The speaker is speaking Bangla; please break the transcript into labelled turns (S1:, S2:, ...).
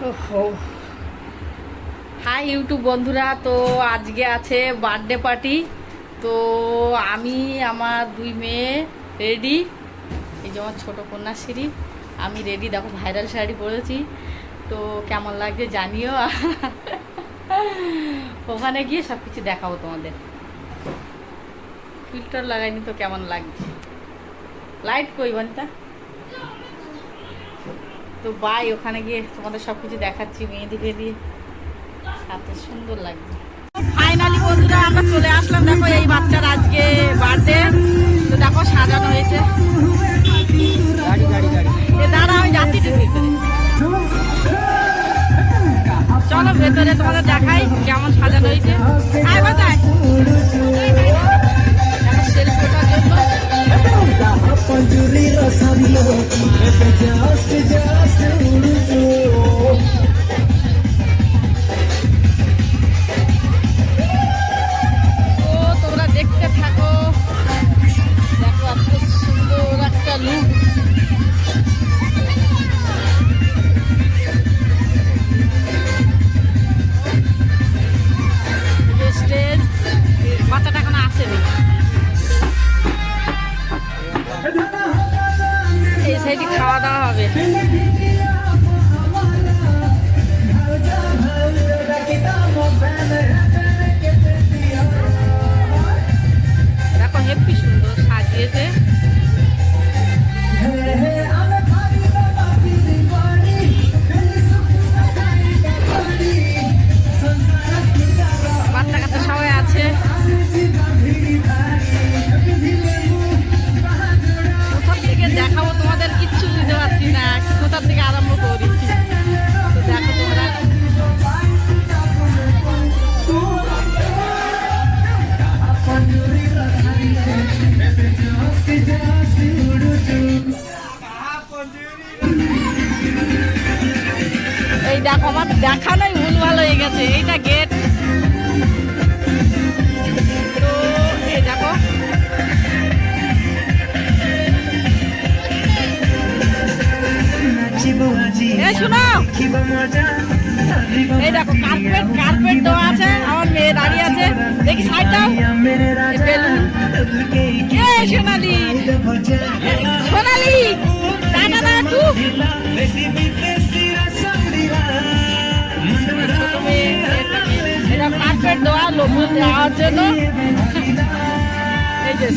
S1: ওহো, হাই ইউটিউব বন্ধুরা। তো আজকে আছে বার্থডে পার্টি। তো আমি আমার দুই মেয়ে রেডি। এই যে আমার ছোটো কন্যাশ্রী, আমি রেডি। দেখো ভাইরাল শাড়ি পরেছি, তো কেমন লাগছে জানিও। ওখানে গিয়ে সব কিছু দেখাবো তোমাদের। ফিল্টার লাগাইনি তো কেমন লাগছে। লাইট কই বানিতা। তো বাই, ওখানে গিয়ে তোমাদের সব কিছু দেখাচ্ছি। মেহেদি ফেদি সাথে সুন্দর লাগছে। ফাইনালি বন্ধুরা আমরা চলে আসলাম। দেখো এই বাচ্চার আজকে বার্থডে। তো দেখো সাজানো হয়েছে। দাঁড়া, আমি যাচ্ছি ভিতরে। চলো ভেতরে তোমাদের দেখাই কেমন সাজানো হয়েছে। সেলফি ওঠার জন্য তোমরা দেখতে থাকো। দেখো এত সুন্দর একটা লুক। স্টেজ, বাচ্চাটা এখনো আসেনি। এই সাইডে খাওয়া দাওয়া হবে। দেখো হেব্বি সুন্দর সাজিয়েছে। বাচ্চা কাচ্চা সবাই আছে। কোথা থেকে দেখাবো তোমাদের কিচ্ছু বুঝতে পারছি না, কোথা থেকে আরম্ভ করি। তো দেখো তোমরা। এই দেখো আমার দেখানোই ভুলভাল হয়ে গেছে। এইটা গেট। তো এই দেখো এই শোনো, এই দেখো কার্পেট কার্পেট দেওয়া আছে। আমার মেয়ে দাঁড়িয়ে আছে। দেখি সাইড দাও। বেলুন। সোনালি সোনালি টাটা না একটু। এটা কার্পেট দেওয়া লোক দেওয়ার জন্য। এই যে